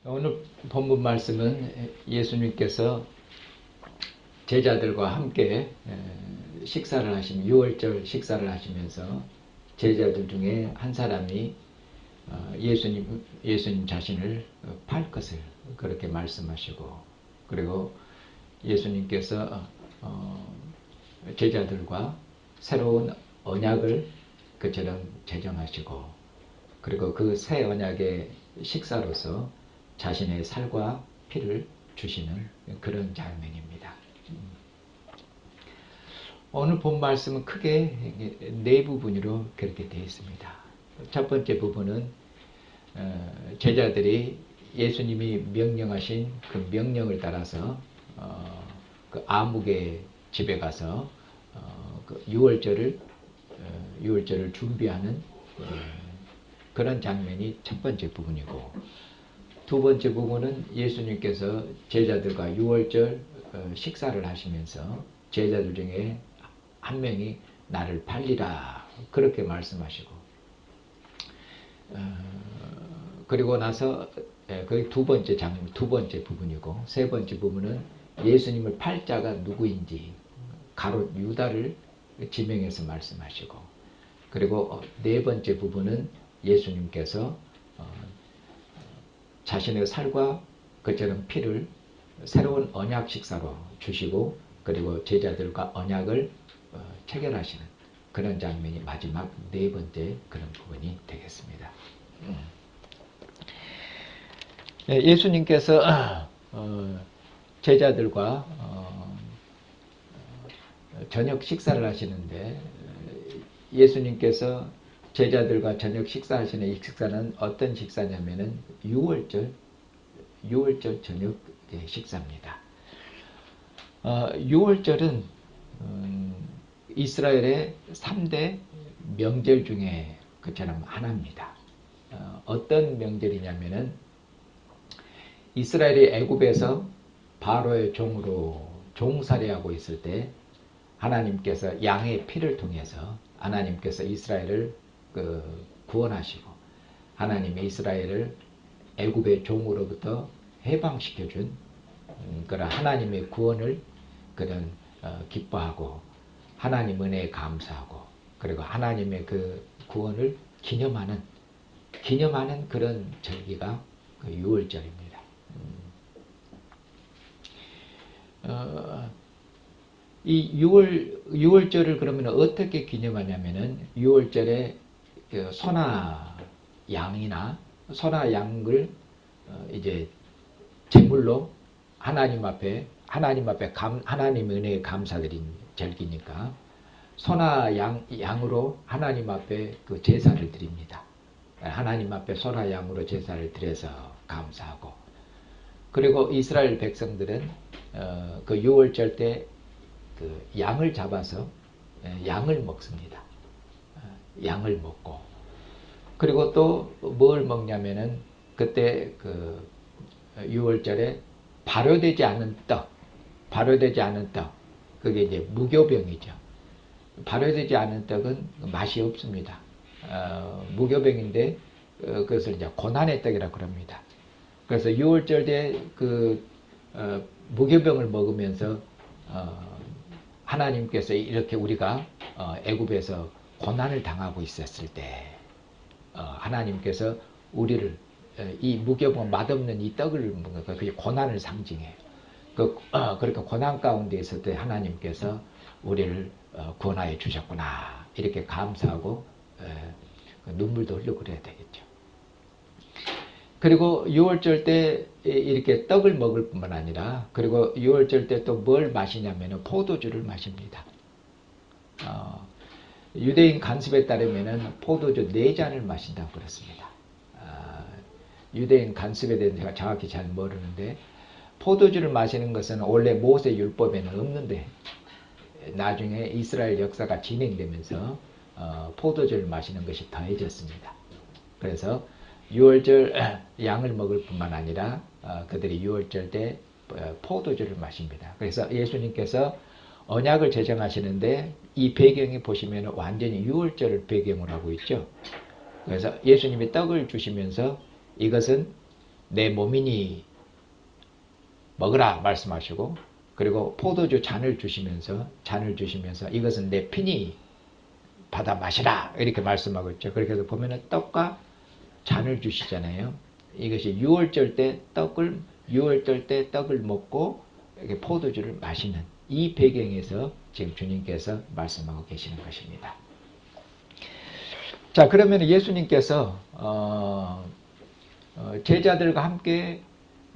오늘 본문 말씀은 예수님께서 제자들과 함께 식사를 하시면 유월절 식사를 하시면서 제자들 중에 한 사람이 예수님 자신을 팔 것을 그렇게 말씀하시고, 그리고 예수님께서 제자들과 새로운 언약을 그처럼 제정하시고, 그리고 그 새 언약의 식사로서 자신의 살과 피를 주시는 그런 장면입니다. 오늘 본 말씀은 크게 네 부분으로 그렇게 되어 있습니다. 첫 번째 부분은 제자들이 예수님이 명령하신 그 명령을 따라서 그 아무개 집에 가서 그 유월절을 준비하는 그런 장면이 첫 번째 부분이고, 두 번째 부분은 예수님께서 제자들과 유월절 식사를 하시면서 제자들 중에 한 명이 나를 팔리라 그렇게 말씀하시고, 그리고 나서 그게 두 번째 장면, 두 번째 부분이고, 세 번째 부분은 예수님을 팔 자가 누구인지 가롯 유다를 지명해서 말씀하시고, 그리고 네 번째 부분은 예수님께서 자신의 살과 그처럼 피를 새로운 언약 식사로 주시고, 그리고 제자들과 언약을 체결하시는 그런 장면이 마지막 네 번째 그런 부분이 되겠습니다. 예수님께서 제자들과 저녁 식사를 하시는데, 예수님께서 제자들과 저녁 식사하시는 이 식사는 어떤 식사냐면은 유월절 저녁 식사입니다. 유월절은 이스라엘의 3대 명절 중에 그처럼 하나입니다. 어떤 명절이냐면은 이스라엘이 애굽에서 바로의 종으로 종살이하고 있을 때 하나님께서 양의 피를 통해서 하나님께서 이스라엘을 구원하시고, 하나님의 이스라엘을 애굽의 종으로부터 해방시켜준 그런 하나님의 구원을 그런 기뻐하고, 하나님 은혜에 감사하고, 그리고 하나님의 그 구원을 기념하는 그런 절기가 그 유월절입니다. 이 유월절을 그러면 어떻게 기념하냐면은, 유월절에 그 소나 양이나 소나 양을 이제 제물로 하나님 앞에 하나님 은혜에 감사드린 절기니까 소나 양으로 하나님 앞에 그 제사를 드립니다. 하나님 앞에 소나 양으로 제사를 드려서 감사하고, 그리고 이스라엘 백성들은 그 유월절 때 그 양을 잡아서 양을 먹습니다. 양을 먹고, 그리고 또 뭘 먹냐면은 그때 그 유월절에 발효되지 않은 떡, 그게 이제 무교병이죠. 발효되지 않은 떡은 맛이 없습니다. 무교병인데 그것을 이제 고난의 떡이라고 그럽니다. 그래서 유월절 때 그 무교병을 먹으면서 하나님께서 이렇게 우리가 애굽에서 고난을 당하고 있었을 때 하나님께서 우리를 이 무교병 맛없는 이 떡을 먹으니까 그게 고난을 상징해요. 그렇게 고난 가운데 있을 때 하나님께서 우리를 구원하여 주셨구나 이렇게 감사하고 눈물도 흘리고 그래야 되겠죠. 그리고 유월절 때 이렇게 떡을 먹을 뿐만 아니라, 그리고 유월절 때 또 뭘 마시냐면은 포도주를 마십니다. 유대인 간습에 따르면은 포도주 4잔을 마신다고 그렇습니다. 유대인 간습에 대해서 제가 정확히 잘 모르는데, 포도주를 마시는 것은 원래 모세 율법에는 없는데 나중에 이스라엘 역사가 진행되면서 포도주를 마시는 것이 더해졌습니다. 그래서 유월절 양을 먹을 뿐만 아니라 그들이 유월절 때 포도주를 마십니다. 그래서 예수님께서 언약을 제정하시는데 이 배경에 보시면 완전히 유월절을 배경으로 하고 있죠. 그래서 예수님이 떡을 주시면서 이것은 내 몸이니 먹으라 말씀하시고, 그리고 포도주 잔을 주시면서 이것은 내 피니 받아 마시라 이렇게 말씀하고 있죠. 그렇게 해서 보면은 떡과 잔을 주시잖아요. 이것이 유월절 때 떡을 먹고 이렇게 포도주를 마시는 이 배경에서 지금 주님께서 말씀하고 계시는 것입니다. 자, 그러면 예수님께서 제자들과 함께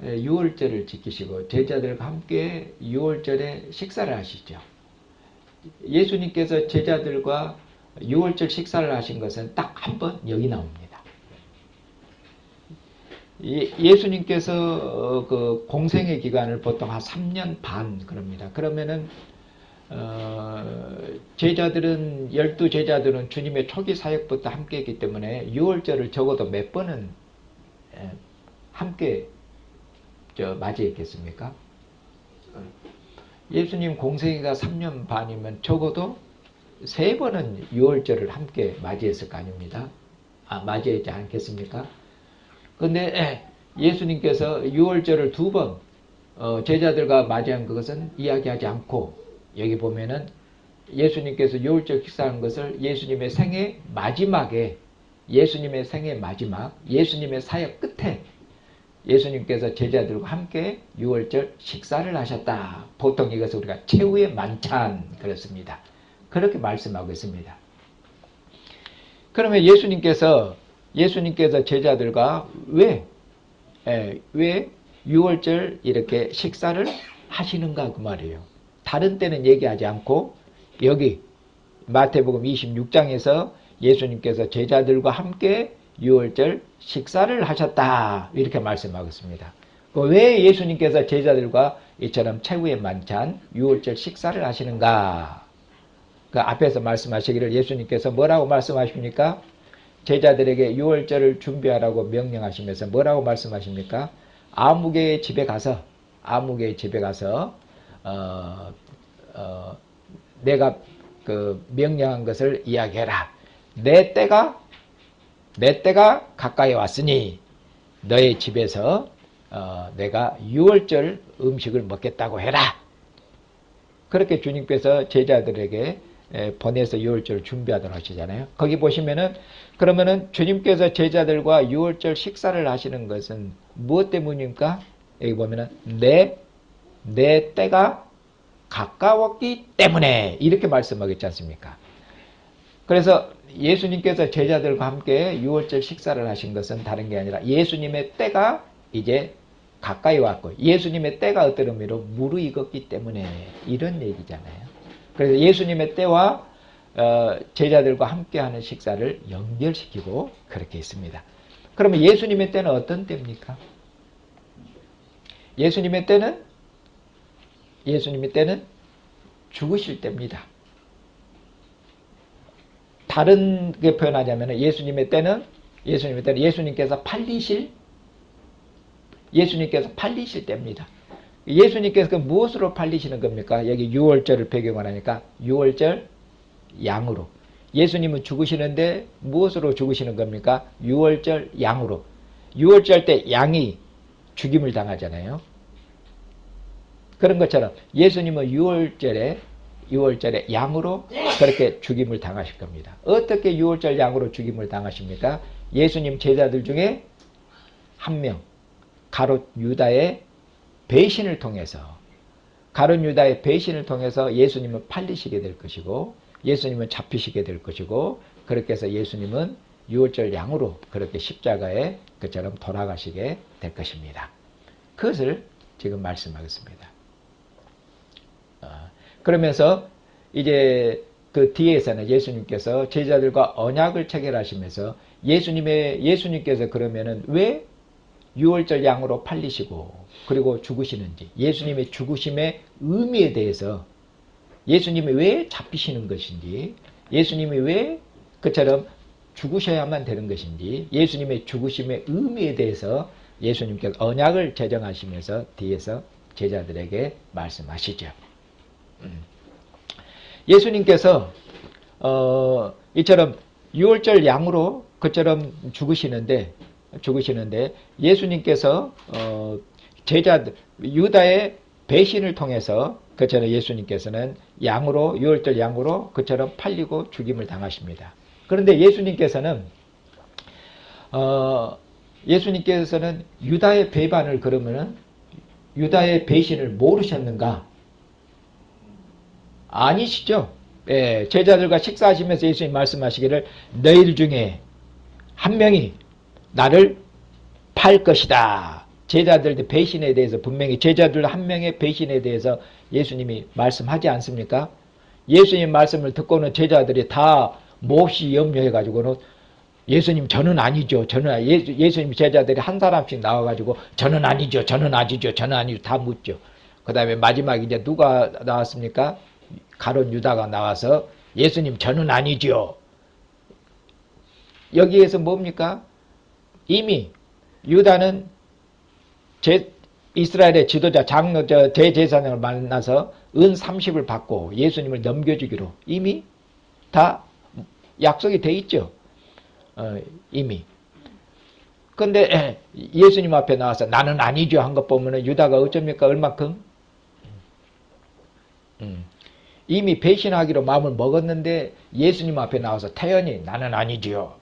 유월절을 지키시고 제자들과 함께 유월절에 식사를 하시죠. 예수님께서 제자들과 유월절 식사를 하신 것은 딱 한 번 여기 나옵니다. 예수님께서 그 공생의 기간을 보통 한 3년 반 그럽니다. 그러면은 제자들은 12제자들은 주님의 초기 사역부터 함께 했기 때문에 유월절을 적어도 몇 번은 함께 맞이했겠습니까? 예수님 공생애가 3년 반이면 적어도 3번은 유월절을 함께 맞이했을 거 아닙니다. 맞이했지 않겠습니까? 근데 예수님께서 유월절을 2번 제자들과 맞이한 것은 이야기하지 않고, 여기 보면은 예수님께서 유월절 식사한 것을 예수님의 생애 마지막에, 예수님의 사역 끝에 예수님께서 제자들과 함께 유월절 식사를 하셨다. 보통 이것을 우리가 최후의 만찬 그렇습니다. 그렇게 말씀하고 있습니다. 그러면 예수님께서 제자들과 왜 유월절 이렇게 식사를 하시는가 그 말이에요. 다른 때는 얘기하지 않고 여기 마태복음 26장에서 예수님께서 제자들과 함께 유월절 식사를 하셨다 이렇게 말씀하고 있습니다. 왜 예수님께서 제자들과 이처럼 최후의 만찬 유월절 식사를 하시는가? 그 앞에서 말씀하시기를 예수님께서 뭐라고 말씀하십니까? 제자들에게 유월절을 준비하라고 명령하시면서 뭐라고 말씀하십니까? 아무개의 집에 가서 내가 그 명령한 것을 이야기해라. 내 때가 가까이 왔으니 너의 집에서 내가 유월절 음식을 먹겠다고 해라. 그렇게 주님께서 제자들에게 보내서 유월절을 준비하도록 하시잖아요. 거기 보시면은 그러면은 주님께서 제자들과 유월절 식사를 하시는 것은 무엇 때문입니까? 여기 보면은 내 때가 가까웠기 때문에 이렇게 말씀하겠지 않습니까? 그래서 예수님께서 제자들과 함께 유월절 식사를 하신 것은 다른 게 아니라 예수님의 때가 이제 가까이 왔고 예수님의 때가 어떤 의미로 무르익었기 때문에 이런 얘기잖아요. 그래서 예수님의 때와 제자들과 함께하는 식사를 연결시키고 그렇게 했습니다. 그러면 예수님의 때는 어떤 때입니까? 예수님의 때는 죽으실 때입니다. 다른 게 표현하자면 예수님의 때는 예수님께서 팔리실 때입니다. 예수님께서 무엇으로 팔리시는 겁니까? 여기 유월절을 배경으로 하니까 유월절 양으로. 예수님은 죽으시는데 무엇으로 죽으시는 겁니까? 유월절 양으로. 유월절 때 양이 죽임을 당하잖아요. 그런 것처럼 예수님은 유월절에 양으로 그렇게 죽임을 당하실 겁니다. 어떻게 유월절 양으로 죽임을 당하십니까? 예수님 제자들 중에 한 명, 가롯 유다의 배신을 통해서 예수님은 팔리시게 될 것이고 예수님은 잡히시게 될 것이고 그렇게 해서 예수님은 유월절 양으로 그렇게 십자가에 그처럼 돌아가시게 될 것입니다. 그것을 지금 말씀하겠습니다. 그러면서 이제 그 뒤에서는 예수님께서 제자들과 언약을 체결하시면서 예수님께서 그러면은 왜 유월절 양으로 팔리시고 그리고 죽으시는지 예수님의 죽으심의 의미에 대해서 예수님이 왜 잡히시는 것인지 예수님이 왜 그처럼 죽으셔야만 되는 것인지 예수님의 죽으심의 의미에 대해서 예수님께서 언약을 제정하시면서 뒤에서 제자들에게 말씀하시죠. 예수님께서 이처럼 유월절 양으로 그처럼 죽으시는데 죽으시는데 예수님께서 제자들 유다의 배신을 통해서 그처럼 예수님께서는 양으로 6월절 양으로 그처럼 팔리고 죽임을 당하십니다. 그런데 예수님께서는 유다의 배반을 그러면은 유다의 배신을 모르셨는가? 아니시죠? 예, 제자들과 식사하시면서 예수님 말씀하시기를 너희들 중에 한 명이 나를 팔 것이다. 제자들의 배신에 대해서 분명히 제자들 한 명의 배신에 대해서 예수님이 말씀하지 않습니까? 예수님 말씀을 듣고는 제자들이 다 몹시 염려해가지고는 예수님 저는 아니죠. 예수님 제자들이 한 사람씩 나와가지고 저는 아니죠. 저는 아니죠. 저는 아니죠. 다 묻죠. 그 다음에 마지막에 이제 누가 나왔습니까? 가룟 유다가 나와서 예수님 저는 아니죠. 여기에서 뭡니까? 이미 유다는 이스라엘의 지도자 장로 대제사장을 만나서 은 30을 받고 예수님을 넘겨주기로 이미 다 약속이 돼 있죠. 이미. 근데 예수님 앞에 나와서 나는 아니죠 한 것 보면은 유다가 어쩝니까? 얼마큼? 이미 배신하기로 마음을 먹었는데 예수님 앞에 나와서 태연히 나는 아니지요.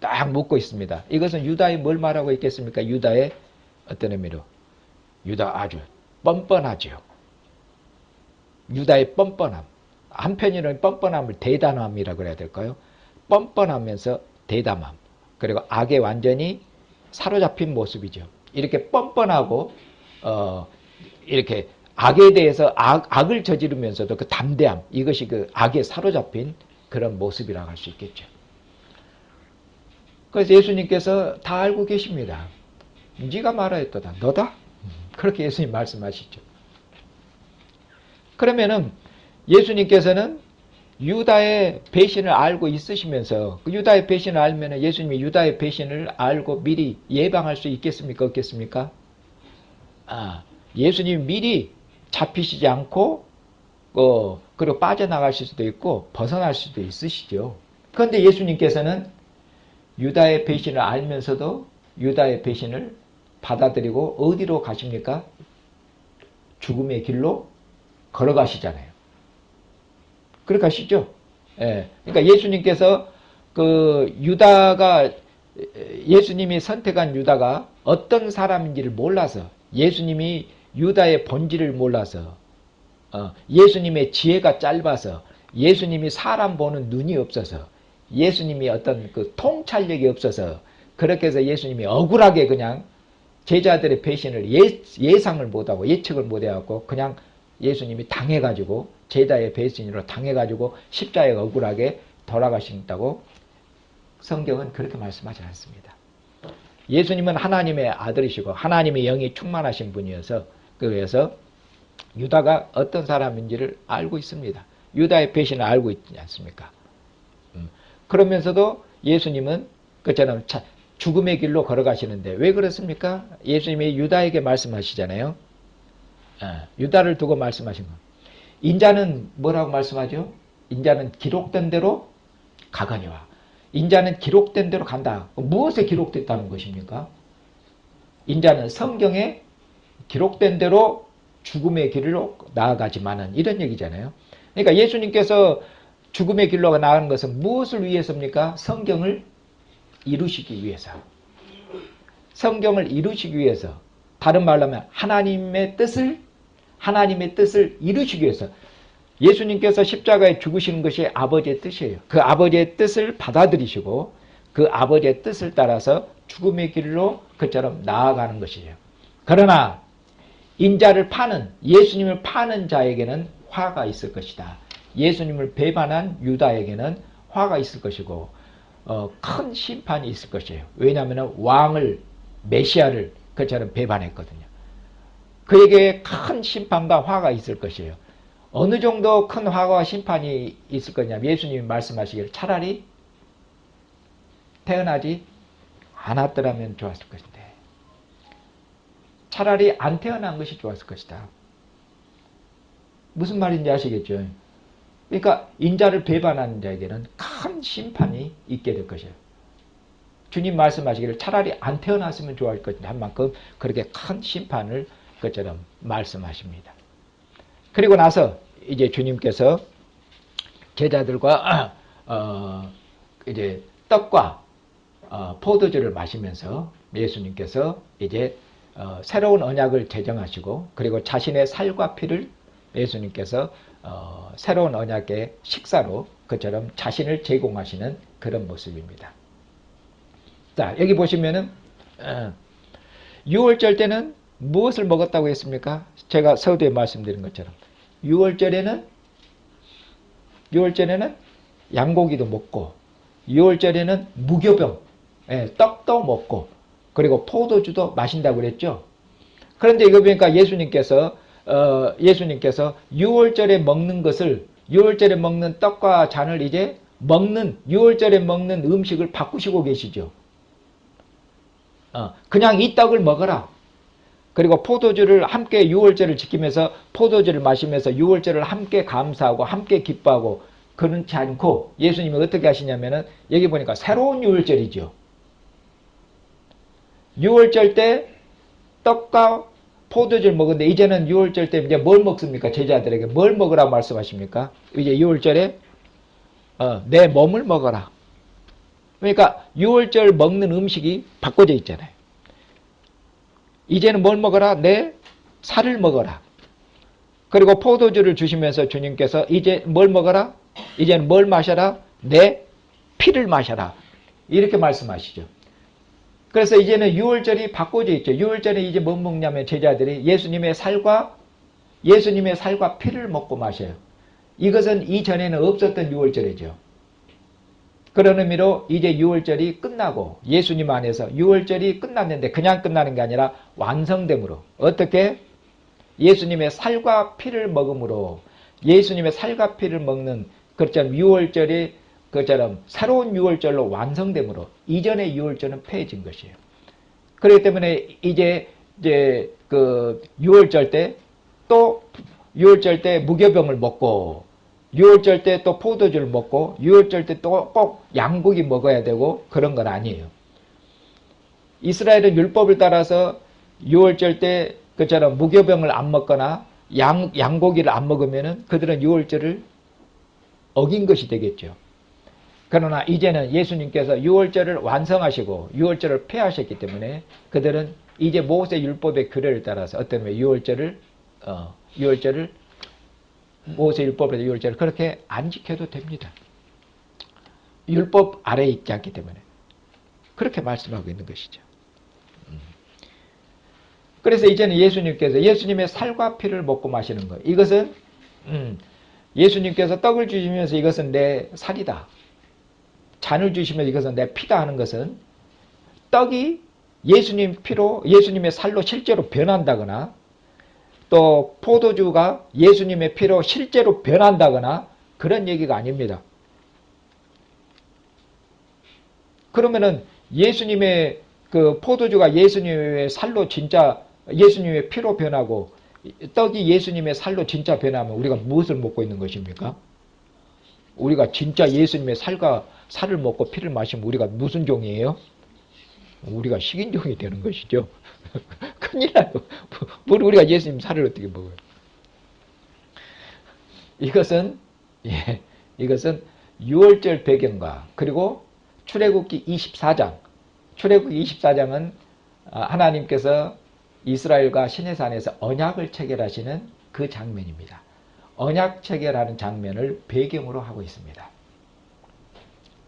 딱 묻고 있습니다. 이것은 유다의 뭘 말하고 있겠습니까? 유다의 어떤 의미로? 유다 아주 뻔뻔하죠. 유다의 뻔뻔함. 한편으로는 뻔뻔함을 대담함이라고 그래야 될까요? 뻔뻔하면서 대담함. 그리고 악에 완전히 사로잡힌 모습이죠. 이렇게 뻔뻔하고 이렇게 악에 대해서 악을 저지르면서도 그 담대함, 이것이 그 악에 사로잡힌 그런 모습이라고 할 수 있겠죠. 그래서 예수님께서 다 알고 계십니다. 네가 말하였도다. 너다? 그렇게 예수님 말씀하시죠. 그러면은 예수님께서는 유다의 배신을 알고 있으시면서 그 유다의 배신을 알면 예수님이 유다의 배신을 알고 미리 예방할 수 있겠습니까? 없겠습니까? 예수님이 미리 잡히시지 않고 그리고 빠져나가실 수도 있고 벗어날 수도 있으시죠. 그런데 예수님께서는 유다의 배신을 알면서도 유다의 배신을 받아들이고 어디로 가십니까? 죽음의 길로 걸어가시잖아요. 그렇게 가시죠. 예. 그러니까 예수님께서 예수님이 선택한 유다가 어떤 사람인지를 몰라서 예수님이 유다의 본질을 몰라서 예수님의 지혜가 짧아서 예수님이 사람 보는 눈이 없어서 예수님이 어떤 그 통찰력이 없어서 그렇게 해서 예수님이 억울하게 그냥 제자들의 배신을 예상을 못하고 예측을 못해갖고 그냥 예수님이 당해가지고 제자의 배신으로 당해가지고 십자가에 억울하게 돌아가신다고 성경은 그렇게 말씀하지 않습니다. 예수님은 하나님의 아들이시고 하나님의 영이 충만하신 분이어서 그래서 유다가 어떤 사람인지를 알고 있습니다. 유다의 배신을 알고 있지 않습니까? 그러면서도 예수님은 그처럼 죽음의 길로 걸어가시는데 왜 그렇습니까? 예수님이 유다에게 말씀하시잖아요. 유다를 두고 말씀하신 거. 인자는 뭐라고 말씀하죠? 인자는 기록된 대로 가거니와. 인자는 기록된 대로 간다. 무엇에 기록됐다는 것입니까? 인자는 성경에 기록된 대로 죽음의 길로 나아가지만은 이런 얘기잖아요. 그러니까 예수님께서 죽음의 길로 나가는 것은 무엇을 위해서입니까? 성경을 이루시기 위해서. 성경을 이루시기 위해서. 다른 말로 하면 하나님의 뜻을 이루시기 위해서. 예수님께서 십자가에 죽으시는 것이 아버지의 뜻이에요. 그 아버지의 뜻을 받아들이시고 그 아버지의 뜻을 따라서 죽음의 길로 그처럼 나아가는 것이에요. 그러나 인자를 파는, 예수님을 파는 자에게는 화가 있을 것이다. 예수님을 배반한 유다에게는 화가 있을 것이고 큰 심판이 있을 것이에요. 왜냐하면 왕을, 메시아를 그처럼 배반했거든요. 그에게 큰 심판과 화가 있을 것이에요. 어느 정도 큰 화가 심판이 있을 거냐면 예수님이 말씀하시기를 차라리 태어나지 않았더라면 좋았을 것인데 차라리 안 태어난 것이 좋았을 것이다. 무슨 말인지 아시겠죠? 그러니까 인자를 배반하는 자에게는 큰 심판이 있게 될 것이에요. 주님 말씀하시기를 차라리 안 태어났으면 좋아할 것 한 만큼 그렇게 큰 심판을 그처럼 말씀하십니다. 그리고 나서 이제 주님께서 제자들과 이제 떡과 포도주를 마시면서 예수님께서 이제 새로운 언약을 제정하시고 그리고 자신의 살과 피를 예수님께서 새로운 언약의 식사로 그처럼 자신을 제공하시는 그런 모습입니다. 자, 여기 보시면은 6월절 때는 무엇을 먹었다고 했습니까? 제가 서두에 말씀드린 것처럼 6월절에는 양고기도 먹고 6월절에는 무교병, 떡도 먹고 그리고 포도주도 마신다고 그랬죠. 그런데 이거 보니까 예수님께서 6월절에 먹는 것을 6월절에 먹는 떡과 잔을 이제 6월절에 먹는 음식을 바꾸시고 계시죠. 그냥 이 떡을 먹어라. 그리고 포도주를 함께 6월절을 지키면서 포도주를 마시면서 6월절을 함께 감사하고 함께 기뻐하고 그렇지 않고 예수님이 어떻게 하시냐면은 여기 보니까 새로운 6월절이죠. 6월절 때 떡과 포도주를 먹었는데 이제는 6월절 때 이제 뭘 먹습니까? 제자들에게 뭘 먹으라 말씀하십니까? 이제 6월절에 내 몸을 먹어라. 그러니까 6월절 먹는 음식이 바꿔져 있잖아요. 이제는 뭘 먹어라? 내 살을 먹어라. 그리고 포도주를 주시면서 주님께서 이제 뭘 먹어라? 이제는 뭘 마셔라? 내 피를 마셔라. 이렇게 말씀하시죠. 그래서 이제는 6월절이 바꿔져 있죠. 6월절에 이제 뭐 먹냐면 제자들이 예수님의 살과 피를 먹고 마셔요. 이것은 이전에는 없었던 6월절이죠. 그런 의미로 이제 6월절이 끝나고 예수님 안에서 6월절이 끝났는데 그냥 끝나는 게 아니라 완성됨으로 어떻게? 예수님의 살과 피를 먹음으로 예수님의 살과 피를 먹는 그처럼 6월절이 그처럼 새로운 6월절로 완성됨으로 이전의 6월절은 폐해진 것이에요. 그렇기 때문에 이제 그 6월절 때 또 6월절 때 무교병을 먹고 6월절 때 또 포도주를 먹고 6월절 때 또 꼭 양고기 먹어야 되고 그런 건 아니에요. 이스라엘은 율법을 따라서 6월절 때 그처럼 무교병을 안 먹거나 양고기를 안 먹으면은 그들은 6월절을 어긴 것이 되겠죠. 그러나 이제는 예수님께서 6월절을 완성하시고 6월절을 폐하셨기 때문에 그들은 이제 모세 율법의 규례를 따라서 어떤 왜 6월절을 모세 율법에서 6월절을 그렇게 안 지켜도 됩니다. 율법 아래에 있지 않기 때문에 그렇게 말씀하고 있는 것이죠. 그래서 이제는 예수님께서 예수님의 살과 피를 먹고 마시는 것. 이것은 예수님께서 떡을 주시면서 이것은 내 살이다. 잔을 주시면서 이것은 내 피다 하는 것은 떡이 예수님 피로 예수님의 살로 실제로 변한다거나 또 포도주가 예수님의 피로 실제로 변한다거나 그런 얘기가 아닙니다. 그러면은 예수님의 그 포도주가 예수님의 살로 진짜 예수님의 피로 변하고 떡이 예수님의 살로 진짜 변하면 우리가 무엇을 먹고 있는 것입니까? 우리가 진짜 예수님의 살을 먹고 피를 마시면 우리가 무슨 종이에요? 우리가 식인종이 되는 것이죠. 큰일 나요. 뭘 우리가 예수님 살을 어떻게 먹어요? 이것은 6월절 배경과 그리고 출애굽기 24장 출애굽기 24장은 하나님께서 이스라엘과 시내산에서 언약을 체결하시는 그 장면입니다. 언약 체결하는 장면을 배경으로 하고 있습니다.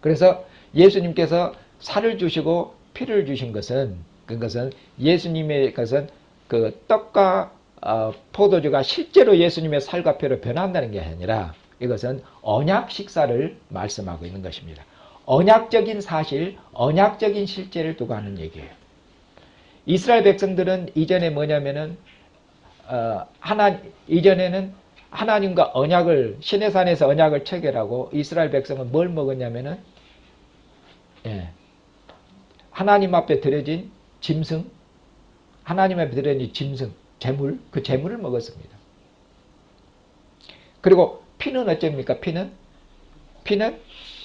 그래서 예수님께서 살을 주시고 피를 주신 것은 그것은 예수님의 것은 그 떡과 포도주가 실제로 예수님의 살과 피로 변한다는 게 아니라 이것은 언약 식사를 말씀하고 있는 것입니다. 언약적인 사실, 언약적인 실제를 두고 하는 얘기예요. 이스라엘 백성들은 이전에 뭐냐면은 이전에는 하나님과 언약을 시내산에서 언약을 체결하고 이스라엘 백성은 뭘 먹었냐면은 하나님 앞에 드려진 짐승, 하나님 앞에 드려진 짐승, 제물, 그 제물을 먹었습니다. 그리고 피는 어쩝니까? 피는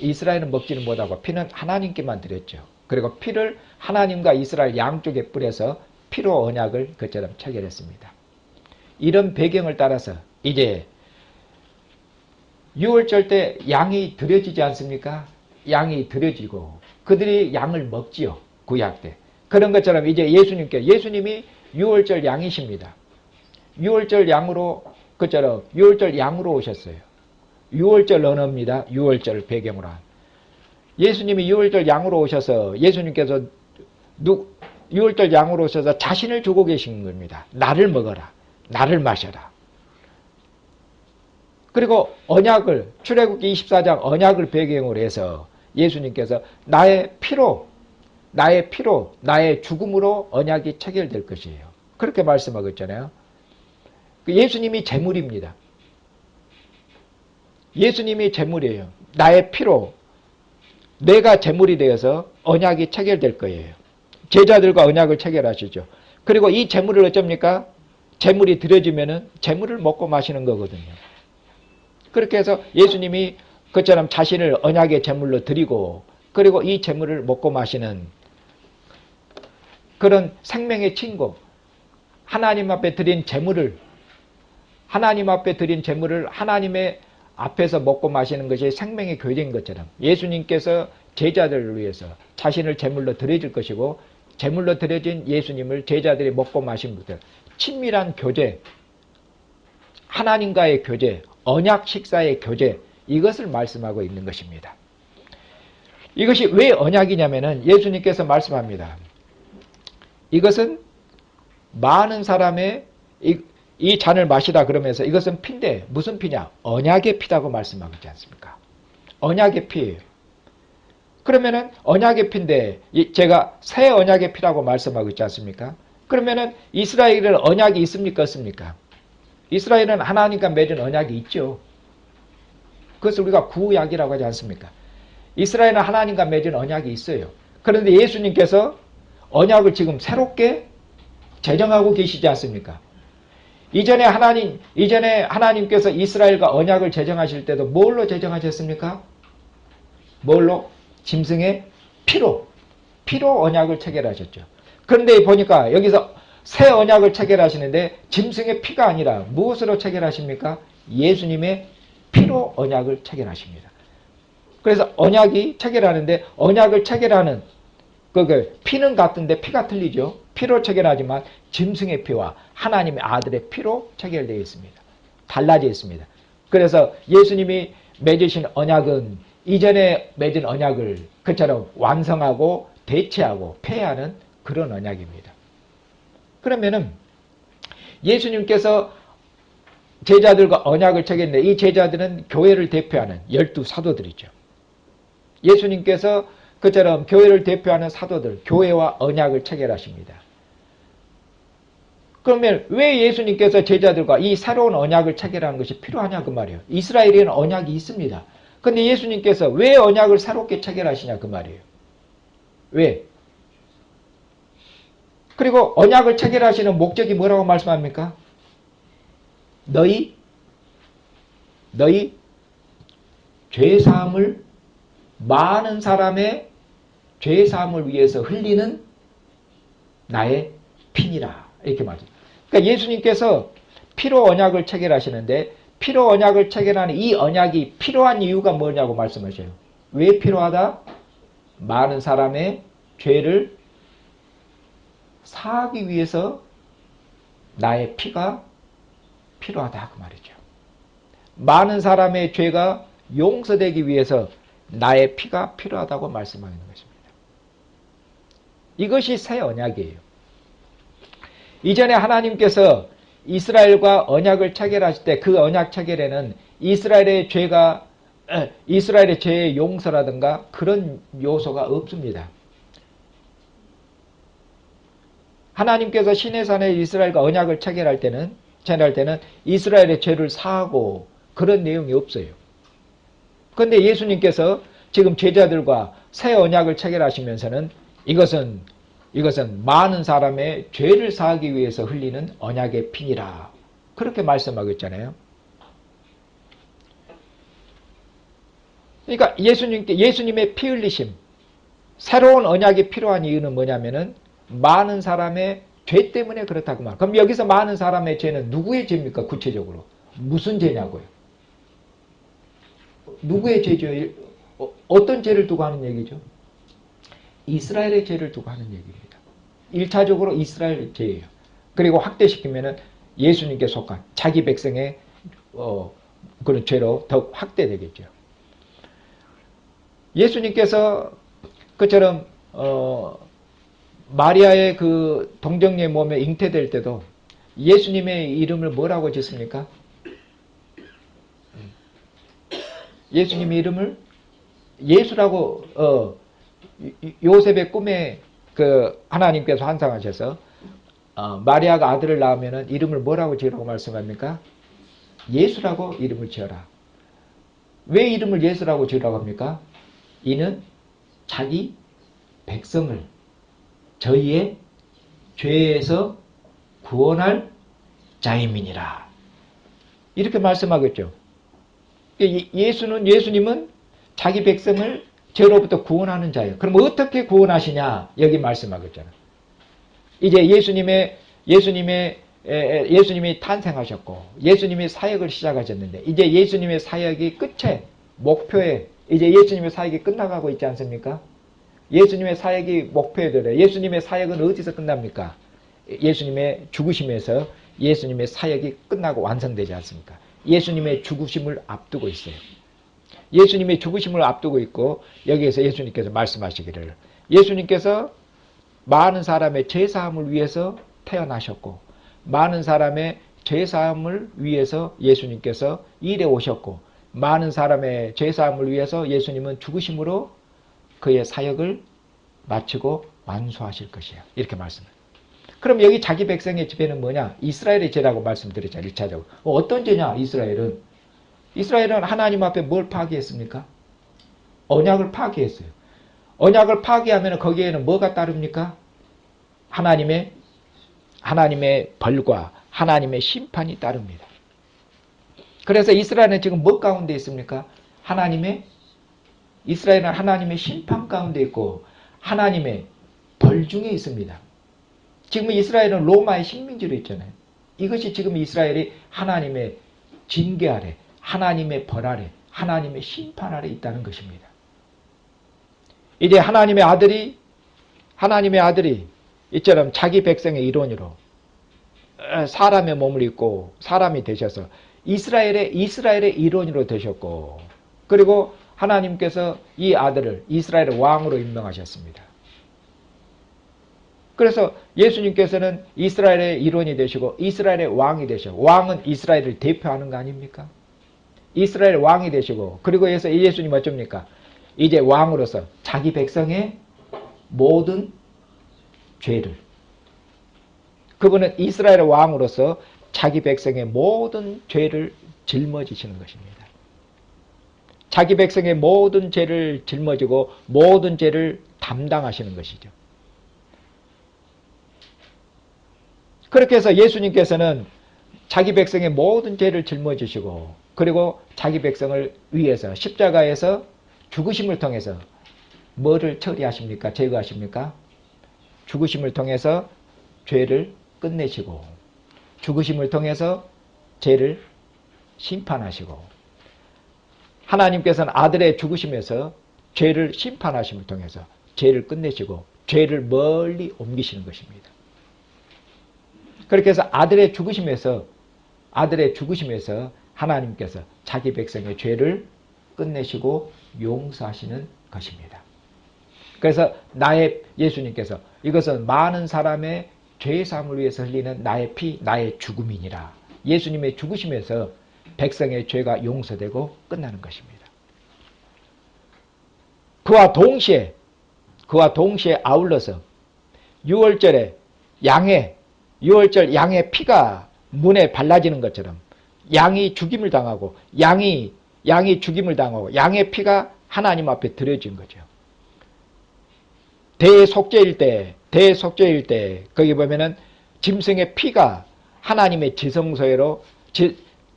이스라엘은 먹지는 못하고 피는 하나님께만 드렸죠. 그리고 피를 하나님과 이스라엘 양쪽에 뿌려서 피로 언약을 그처럼 체결했습니다. 이런 배경을 따라서 이제 6월절 때 양이 드려지지 않습니까? 양이 드려지고 그들이 양을 먹지요. 구약 때. 그런 것처럼 이제 예수님이 6월절 양이십니다. 6월절 양으로 그처럼 6월절 양으로 오셨어요. 6월절 언어입니다. 6월절 배경으로. 예수님이 6월절 양으로 오셔서 예수님께서 6월절 양으로 오셔서 자신을 주고 계신 겁니다. 나를 먹어라. 나를 마셔라. 그리고 언약을 출애굽기 24장 언약을 배경으로 해서 예수님께서 나의 피로 나의 죽음으로 언약이 체결될 것이에요. 그렇게 말씀하고 있잖아요. 예수님이 제물입니다. 예수님이 제물이에요. 나의 피로 내가 제물이 되어서 언약이 체결될 거예요. 제자들과 언약을 체결하시죠. 그리고 이 제물을 어쩝니까? 제물이 드려지면은 제물을 먹고 마시는 거거든요. 그렇게 해서 예수님이 그처럼 자신을 언약의 제물로 드리고 그리고 이 제물을 먹고 마시는 그런 생명의 친구, 하나님 앞에 드린 제물을 하나님의 앞에서 먹고 마시는 것이 생명의 교제인 것처럼 예수님께서 제자들을 위해서 자신을 제물로 드려줄 것이고 제물로 드려진 예수님을 제자들이 먹고 마신 것들, 친밀한 교제, 하나님과의 교제, 언약 식사의 교제, 이것을 말씀하고 있는 것입니다. 이것이 왜 언약이냐면은 예수님께서 말씀합니다. 이것은 많은 사람의 이 잔을 마시다 그러면서 이것은 피인데 무슨 피냐? 언약의 피라고 말씀하고 있지 않습니까? 언약의 피예요. 그러면은 언약의 피인데 제가 새 언약의 피라고 말씀하고 있지 않습니까? 그러면은 이스라엘은 언약이 있습니까? 없습니까? 이스라엘은 하나님과 맺은 언약이 있죠. 그것을 우리가 구약이라고 하지 않습니까? 이스라엘은 하나님과 맺은 언약이 있어요. 그런데 예수님께서 언약을 지금 새롭게 제정하고 계시지 않습니까? 이전에 하나님께서 이스라엘과 언약을 제정하실 때도 뭘로 제정하셨습니까? 뭘로? 짐승의 피로 언약을 체결하셨죠. 그런데 보니까 여기서 새 언약을 체결하시는데 짐승의 피가 아니라 무엇으로 체결하십니까? 예수님의 피로 언약을 체결하십니다. 그래서 언약이 체결하는데 언약을 체결하는 피는 같은데 피가 틀리죠. 피로 체결하지만 짐승의 피와 하나님의 아들의 피로 체결되어 있습니다. 달라져 있습니다. 그래서 예수님이 맺으신 언약은 이전에 맺은 언약을 그처럼 완성하고 대체하고 폐하는 그런 언약입니다. 그러면은 예수님께서 제자들과 언약을 체결했는데 이 제자들은 교회를 대표하는 12사도들이죠. 예수님께서 그처럼 교회를 대표하는 사도들, 교회와 언약을 체결하십니다. 그러면 왜 예수님께서 제자들과 이 새로운 언약을 체결하는 것이 필요하냐 그 말이에요. 이스라엘에는 언약이 있습니다. 근데 예수님께서 왜 언약을 새롭게 체결하시냐 그 말이에요. 왜? 그리고 언약을 체결하시는 목적이 뭐라고 말씀합니까? 너희 죄사함을 많은 사람의 죄사함을 위해서 흘리는 나의 피니라 이렇게 말합니다. 그러니까 예수님께서 피로 언약을 체결하시는데 피로 언약을 체결하는 이 언약이 필요한 이유가 뭐냐고 말씀하셔요. 왜 필요하다? 많은 사람의 죄를 사하기 위해서 나의 피가 필요하다 그 말이죠. 많은 사람의 죄가 용서되기 위해서 나의 피가 필요하다고 말씀하는 것입니다. 이것이 새 언약이에요. 이전에 하나님께서 이스라엘과 언약을 체결하실 때 그 언약 체결에는 이스라엘의 죄의 용서라든가 그런 요소가 없습니다. 하나님께서 시내산에 이스라엘과 언약을 체결할 때는 이스라엘의 죄를 사하고 그런 내용이 없어요. 그런데 예수님께서 지금 제자들과 새 언약을 체결하시면서는 이것은 많은 사람의 죄를 사하기 위해서 흘리는 언약의 피니라 그렇게 말씀하고 있잖아요. 그러니까 예수님의 피 흘리심, 새로운 언약이 필요한 이유는 뭐냐면은 많은 사람의 죄 때문에 그렇다고 말. 그럼 여기서 많은 사람의 죄는 누구의 죄입니까? 구체적으로 무슨 죄냐고요? 누구의 죄죠? 어떤 죄를 두고 하는 얘기죠? 이스라엘의 죄를 두고 하는 얘기입니다. 1차적으로 이스라엘의 죄예요. 그리고 확대시키면은 예수님께 속한 자기 백성의 그런 죄로 더 확대되겠죠. 예수님께서 그처럼 마리아의 그 동정녀의 몸에 잉태될 때도 예수님의 이름을 뭐라고 짓습니까? 예수님의 이름을 예수라고 요셉의 꿈에 그 하나님께서 환상하셔서 마리아가 아들을 낳으면 이름을 뭐라고 지으라고 말씀합니까? 예수라고 이름을 지어라. 왜 이름을 예수라고 지으라고 합니까? 이는 자기 백성을 저희의 죄에서 구원할 자임이니라. 이렇게 말씀하겠죠. 예수님은 자기 백성을 죄로부터 구원하는 자예요. 그럼 어떻게 구원하시냐? 여기 말씀하겠잖아요. 이제 예수님이 탄생하셨고 예수님이 사역을 시작하셨는데 이제 예수님의 사역이 끝에 목표에 이제 예수님의 사역이 끝나가고 있지 않습니까? 예수님의 사역이 목표에 들어요. 예수님의 사역은 어디서 끝납니까? 예수님의 죽으심에서 예수님의 사역이 끝나고 완성되지 않습니까? 예수님의 죽으심을 앞두고 있어요. 예수님의 죽으심을 앞두고 있고 여기에서 예수님께서 말씀하시기를 예수님께서 많은 사람의 죄사함을 위해서 태어나셨고 많은 사람의 죄사함을 위해서 예수님께서 일해 오셨고 많은 사람의 죄사함을 위해서 예수님은 죽으심으로 그의 사역을 마치고 완수하실 것이에요. 이렇게 말씀해요. 그럼 여기 자기 백성의 죄는 뭐냐? 이스라엘의 죄라고 말씀드렸죠. 1차적으로. 어떤 죄냐? 이스라엘은 하나님 앞에 뭘 파기했습니까? 언약을 파기했어요. 언약을 파기하면 거기에는 뭐가 따릅니까? 하나님의 벌과 하나님의 심판이 따릅니다. 그래서 이스라엘은 지금 뭐 가운데 있습니까? 이스라엘은 하나님의 심판 가운데 있고 하나님의 벌 중에 있습니다. 지금 이스라엘은 로마의 식민지로 있잖아요. 이것이 지금 이스라엘이 하나님의 징계 아래, 하나님의 벌 아래, 하나님의 심판 아래 있다는 것입니다. 이제 하나님의 아들이 이처럼 자기 백성의 일원으로 사람의 몸을 입고 사람이 되셔서 이스라엘의 일원으로 되셨고 그리고 하나님께서 이 아들을 이스라엘의 왕으로 임명하셨습니다. 그래서 예수님께서는 이스라엘의 일원이 되시고 이스라엘의 왕이 되시고 왕은 이스라엘을 대표하는 거 아닙니까? 이스라엘 왕이 되시고 그리고 해서 예수님 어쩝니까? 이제 왕으로서 자기 백성의 모든 죄를 그분은 이스라엘의 왕으로서 자기 백성의 모든 죄를 짊어지시는 것입니다. 자기 백성의 모든 죄를 짊어지고 모든 죄를 담당하시는 것이죠. 그렇게 해서 예수님께서는 자기 백성의 모든 죄를 짊어지시고 그리고 자기 백성을 위해서 십자가에서 죽으심을 통해서 뭐를 처리하십니까? 제거하십니까? 죽으심을 통해서 죄를 끝내시고 죽으심을 통해서 죄를 심판하시고 하나님께서는 아들의 죽으심에서 죄를 심판하심을 통해서 죄를 끝내시고 죄를 멀리 옮기시는 것입니다. 그렇게 해서 아들의 죽으심에서 하나님께서 자기 백성의 죄를 끝내시고 용서하시는 것입니다. 그래서 예수님께서 이것은 많은 사람의 죄사함을 위해서 흘리는 나의 피, 나의 죽음이니라. 예수님의 죽으심에서 백성의 죄가 용서되고 끝나는 것입니다. 그와 동시에 아울러서 6월절에 양의 피가 문에 발라지는 것처럼 양이 죽임을 당하고 양의 피가 하나님 앞에 드려진 거죠. 대속죄일 때 거기 보면은 짐승의 피가 하나님의 지성소에로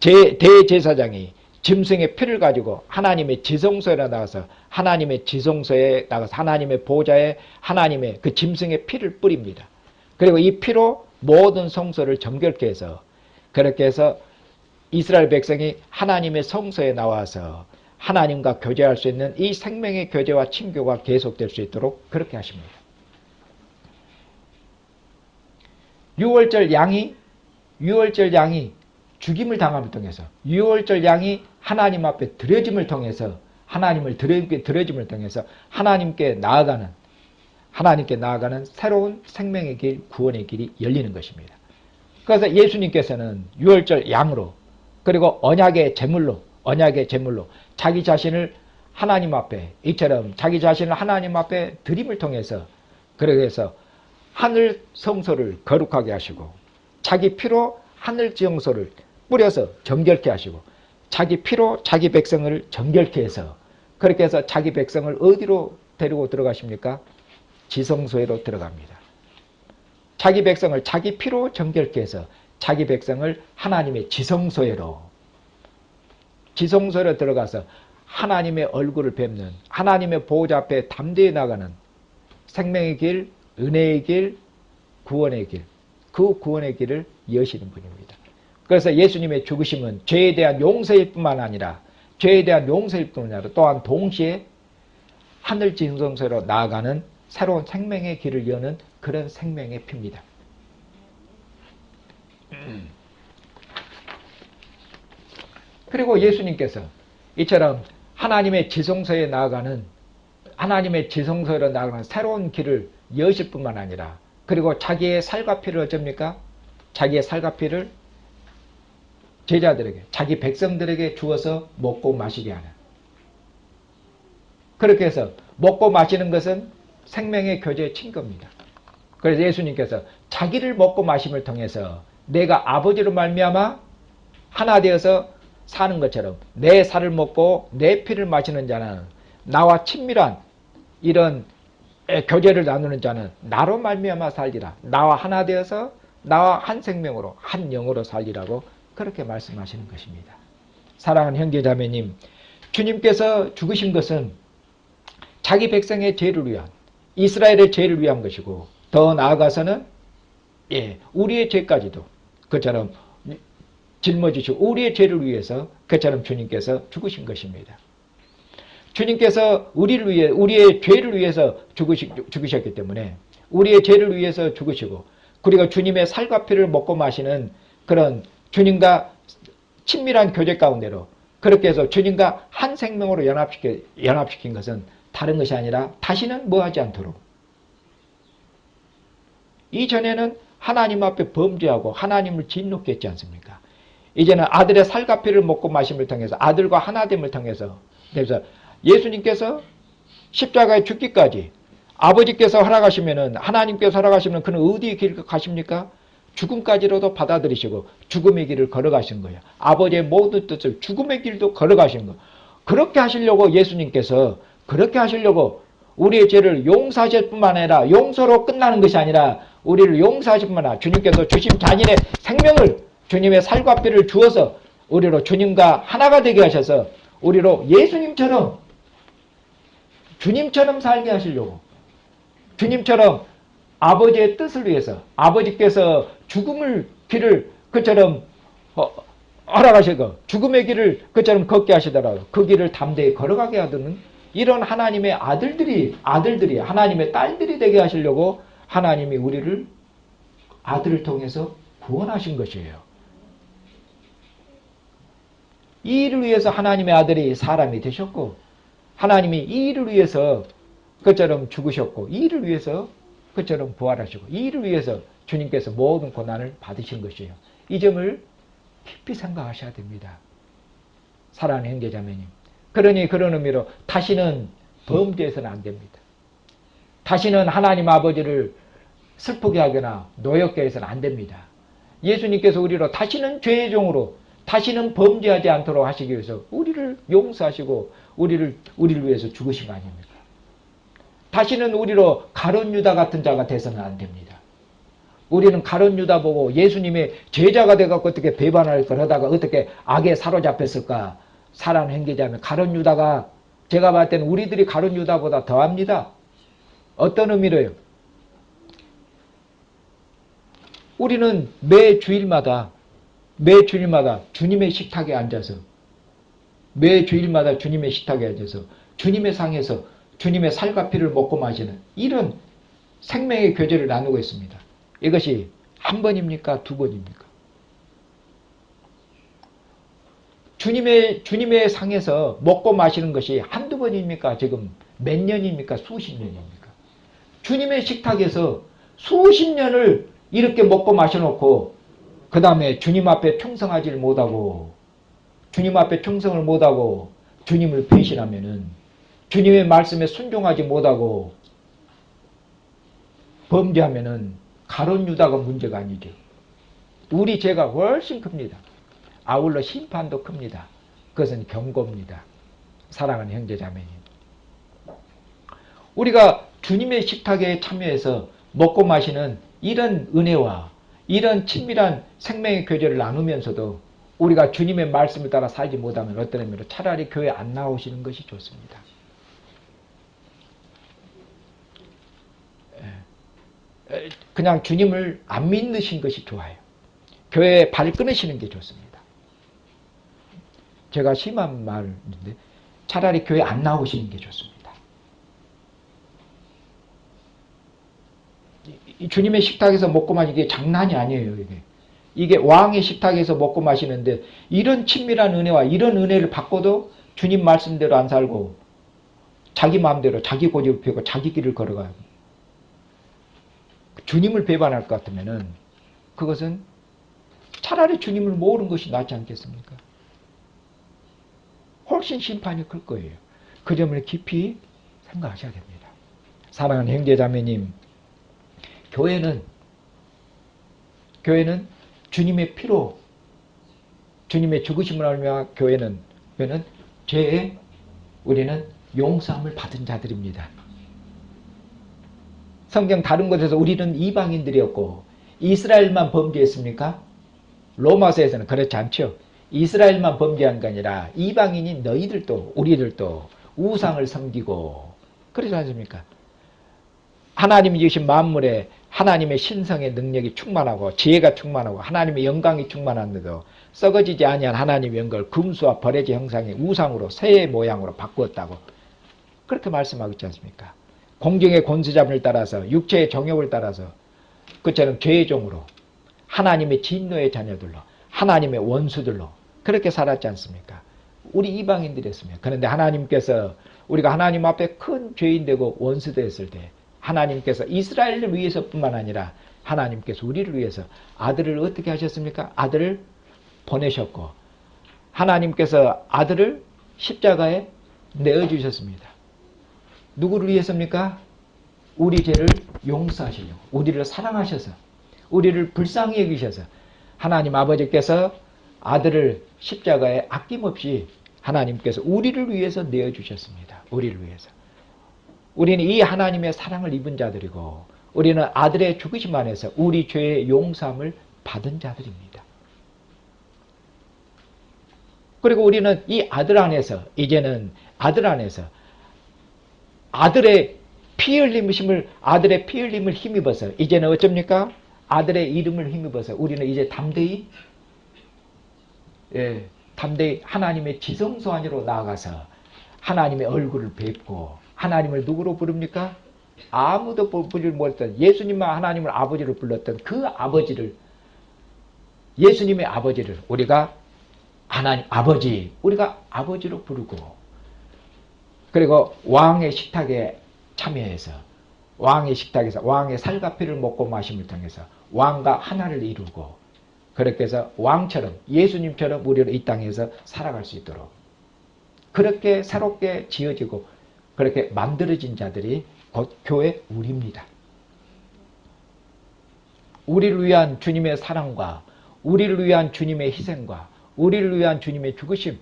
대제사장이 짐승의 피를 가지고 하나님의 지성소에 나가서 하나님의 지성소에 나가서 하나님의 보좌에 하나님의 그 짐승의 피를 뿌립니다. 그리고 이 피로 모든 성소를 정결케 해서 그렇게 해서 이스라엘 백성이 하나님의 성소에 나와서 하나님과 교제할 수 있는 이 생명의 교제와 친교가 계속될 수 있도록 그렇게 하십니다. 유월절 양이 죽임을 당함을 통해서 유월절 양이 하나님 앞에 드려짐을 통해서 하나님을 드려짐을 통해서 하나님께 나아가는 새로운 생명의 길, 구원의 길이 열리는 것입니다. 그래서 예수님께서는 유월절 양으로 그리고 언약의 제물로 자기 자신을 하나님 앞에 이처럼 자기 자신을 하나님 앞에 드림을 통해서 그래서 하늘 성소를 거룩하게 하시고 자기 피로 하늘 지성소를 뿌려서 정결케 하시고 자기 피로 자기 백성을 정결케 해서 그렇게 해서 자기 백성을 어디로 데리고 들어가십니까? 지성소에로 들어갑니다. 자기 백성을 자기 피로 정결케 해서 자기 백성을 하나님의 지성소에로 들어가서 하나님의 얼굴을 뵙는 하나님의 보호자 앞에 담대히 나가는 생명의 길, 은혜의 길, 구원의 길, 그 구원의 길을 여시는 분입니다. 그래서 예수님의 죽으심은 죄에 대한 용서일 뿐만 아니라 또한 동시에 하늘 지성소로 나아가는 새로운 생명의 길을 여는 그런 생명의 피입니다. 그리고 예수님께서 이처럼 하나님의 지성소에 나아가는 새로운 길을 여실 뿐만 아니라 그리고 자기의 살과 피를 어쩝니까? 자기의 살과 피를 제자들에게 자기 백성들에게 주어서 먹고 마시게 하는 그렇게 해서 먹고 마시는 것은 생명의 교제의 친거입니다. 그래서 예수님께서 자기를 먹고 마심을 통해서 내가 아버지로 말미암아 하나 되어서 사는 것처럼 내 살을 먹고 내 피를 마시는 자는 나와 친밀한 이런 교제를 나누는 자는 나로 말미암아 살리라. 나와 하나 되어서 나와 한 생명으로 한 영으로 살리라고 그렇게 말씀하시는 것입니다. 사랑하는 형제자매님, 주님께서 죽으신 것은 자기 백성의 죄를 위한 이스라엘의 죄를 위한 것이고 더 나아가서는 우리의 죄까지도 그처럼 짊어지시고 우리의 죄를 위해서 그처럼 주님께서 죽으신 것입니다. 주님께서 우리의 죄를 위해서 죽으셨기 때문에 우리의 죄를 위해서 죽으시고 그리고 주님의 살과 피를 먹고 마시는 그런 주님과 친밀한 교제 가운데로 그렇게 해서 주님과 한 생명으로 연합시킨 것은 다른 것이 아니라 다시는 뭐하지 않도록 이전에는 하나님 앞에 범죄하고 하나님을 진노케 했지 않습니까? 이제는 아들의 살과 피를 먹고 마심을 통해서 아들과 하나됨을 통해서 그래서 예수님께서 십자가에 죽기까지 아버지께서 허락하시면은 하나님께서 허락하시면 그는 어디에 길 가십니까? 죽음까지로도 받아들이시고 죽음의 길을 걸어가신 거예요. 아버지의 모든 뜻을 죽음의 길도 걸어가신 거예요. 그렇게 하시려고 예수님께서 우리의 죄를 용서하실 뿐만 아니라 용서로 끝나는 것이 아니라 우리를 용서하실 뿐만 아니라 주님께서 주신 자신의 생명을 주님의 살과 피를 주어서 우리로 주님과 하나가 되게 하셔서 우리로 주님처럼 살게 하시려고 주님처럼 아버지의 뜻을 위해서 아버지께서 죽음의 길을 그처럼 허락하시고 죽음의 길을 그처럼 걷게 하시더라도 그 길을 담대히 걸어가게 하는 이런 하나님의 아들들이 하나님의 딸들이 되게 하시려고 하나님이 우리를 아들을 통해서 구원하신 것이에요. 이 일을 위해서 하나님의 아들이 사람이 되셨고 하나님이 이 일을 위해서 그처럼 죽으셨고 이 일을 위해서 그처럼 부활하시고 이 일을 위해서 주님께서 모든 고난을 받으신 것이에요. 이 점을 깊이 생각하셔야 됩니다. 사랑하는 형제자매님. 그러니 그런 의미로 다시는 범죄해서는 안 됩니다. 다시는 하나님 아버지를 슬프게 하거나 노엽게 해서는 안 됩니다. 예수님께서 우리로 다시는 죄의 종으로 다시는 범죄하지 않도록 하시기 위해서 우리를 용서하시고 우리를 위해서 죽으신 거 아닙니까? 다시는 우리로 가룟 유다 같은 자가 돼서는 안 됩니다. 우리는 가룟 유다 보고 예수님의 제자가 돼갖고 어떻게 배반할 걸 하다가 어떻게 악에 사로잡혔을까? 사랑하는 형제자매 가룟 유다가 제가 봤을 때는 우리들이 가룟 유다보다 더합니다. 어떤 의미로요? 우리는 매 주일마다 주님의 식탁에 앉아서 주님의 상에서 주님의 살과 피를 먹고 마시는 이런 생명의 교제를 나누고 있습니다. 이것이 한 번입니까? 두 번입니까? 주님의 상에서 먹고 마시는 것이 한두 번입니까? 지금 몇 년입니까? 수십 년입니까? 주님의 식탁에서 수십 년을 이렇게 먹고 마셔놓고 그 다음에 주님 앞에 충성하지를 못하고 주님 앞에 충성을 못하고 주님을 배신하면은 주님의 말씀에 순종하지 못하고 범죄하면은 가룟 유다가 문제가 아니죠. 우리 죄가 훨씬 큽니다. 아울러 심판도 큽니다. 그것은 경고입니다. 사랑하는 형제자매님. 우리가 주님의 식탁에 참여해서 먹고 마시는 이런 은혜와 이런 친밀한 생명의 교제를 나누면서도 우리가 주님의 말씀을 따라 살지 못하면 어떤 의미로 차라리 교회 안 나오시는 것이 좋습니다. 그냥 주님을 안 믿으신 것이 좋아요. 교회에 발 끊으시는 게 좋습니다. 제가 심한 말인데 차라리 교회 안 나오시는 게 좋습니다. 이 주님의 식탁에서 먹고 마시는 게 장난이 아니에요. 이게 왕의 식탁에서 먹고 마시는데 이런 친밀한 은혜와 이런 은혜를 받고도 주님 말씀대로 안 살고 자기 마음대로 자기 고집을 펴고 자기 길을 걸어가요. 주님을 배반할 것 같으면은 그것은 차라리 주님을 모르는 것이 낫지 않겠습니까? 훨씬 심판이 클 거예요. 그 점을 깊이 생각하셔야 됩니다. 사랑하는 형제자매님, 교회는 주님의 피로 주님의 죽으심을 알며 교회는 죄에 우리는 용서함을 받은 자들입니다. 성경 다른 곳에서 우리는 이방인들이었고 이스라엘만 범죄했습니까? 로마서에서는 그렇지 않죠. 이스라엘만 범죄한 게 아니라 이방인인 너희들도 우리들도 우상을 섬기고 그러지 않습니까? 하나님이 주신 만물에 하나님의 신성의 능력이 충만하고 지혜가 충만하고 하나님의 영광이 충만한데도 썩어지지 아니한 하나님의 영광을 금수와 버레지 형상의 우상으로 새의 모양으로 바꾸었다고 그렇게 말씀하고 있지 않습니까? 공중의 권수자분을 따라서 육체의 정욕을 따라서 그처럼 죄의 종으로 하나님의 진노의 자녀들로 하나님의 원수들로 그렇게 살았지 않습니까? 우리 이방인들이었습니다. 그런데 하나님께서 우리가 하나님 앞에 큰 죄인 되고 원수 되었을 때 하나님께서 이스라엘을 위해서뿐만 아니라 하나님께서 우리를 위해서 아들을 어떻게 하셨습니까? 아들을 보내셨고 하나님께서 아들을 십자가에 내어주셨습니다. 누구를 위해서입니까? 우리 죄를 용서하시려고 우리를 사랑하셔서 우리를 불쌍히 여기셔서 하나님 아버지께서 아들을 십자가에 아낌없이 하나님께서 우리를 위해서 내어주셨습니다. 우리를 위해서. 우리는 이 하나님의 사랑을 입은 자들이고 우리는 아들의 죽으심 안에서 우리 죄의 용서함을 받은 자들입니다. 그리고 우리는 이 아들 안에서 이제는 아들 안에서 아들의 피 흘림을 힘입어서 이제는 어쩝니까? 아들의 이름을 힘입어서 우리는 이제 담대히 하나님의 지성소 안으로 나아가서 하나님의 얼굴을 뵙고 하나님을 누구로 부릅니까? 아무도 부르지 못했던 예수님만 하나님을 아버지로 불렀던 그 아버지를 예수님의 아버지를 우리가 하나님 아버지 우리가 아버지로 부르고 그리고 왕의 식탁에 참여해서 왕의 식탁에서 왕의 살과 피를 먹고 마심을 통해서 왕과 하나를 이루고 그렇게 해서 왕처럼 예수님처럼 우리를 이 땅에서 살아갈 수 있도록 그렇게 새롭게 지어지고 그렇게 만들어진 자들이 곧 교회 우리입니다. 우리를 위한 주님의 사랑과 우리를 위한 주님의 희생과 우리를 위한 주님의 죽으심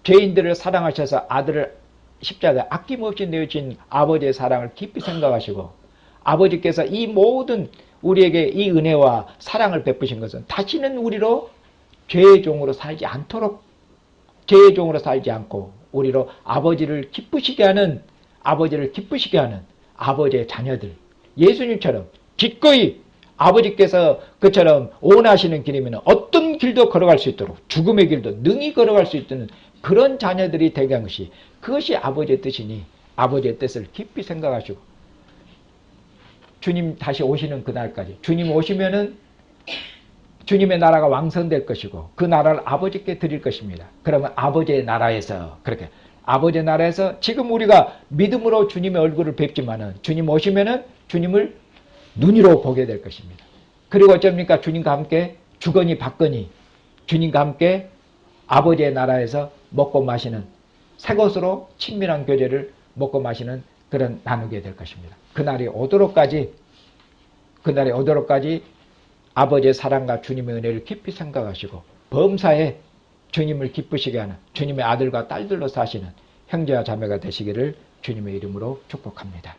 죄인들을 사랑하셔서 아들을 십자가에 아낌없이 내어주신 아버지의 사랑을 깊이 생각하시고 아버지께서 이 모든 우리에게 이 은혜와 사랑을 베푸신 것은 다시는 우리로 죄의 종으로 살지 않도록 죄의 종으로 살지 않고 우리로 아버지를 기쁘시게 하는 아버지의 자녀들, 예수님처럼 기꺼이 아버지께서 그처럼 원하시는 길이면 어떤 길도 걸어갈 수 있도록, 죽음의 길도 능히 걸어갈 수 있는 그런 자녀들이 되게 한 것이, 그것이 아버지의 뜻이니 아버지의 뜻을 깊이 생각하시고, 주님 다시 오시는 그날까지, 주님 오시면은 주님의 나라가 왕성될 것이고 그 나라를 아버지께 드릴 것입니다. 그러면 아버지의 나라에서, 그렇게 아버지의 나라에서 지금 우리가 믿음으로 주님의 얼굴을 뵙지만은 주님 오시면은 주님을 눈으로 보게 될 것입니다. 그리고 어쩝니까? 주님과 함께 주거니 받거니 주님과 함께 아버지의 나라에서 먹고 마시는, 새 것으로 친밀한 교제를 먹고 마시는 그런 나누게 될 것입니다. 그날이 오도록까지 아버지의 사랑과 주님의 은혜를 깊이 생각하시고 범사에 주님을 기쁘시게 하는 주님의 아들과 딸들로 사시는 형제와 자매가 되시기를 주님의 이름으로 축복합니다.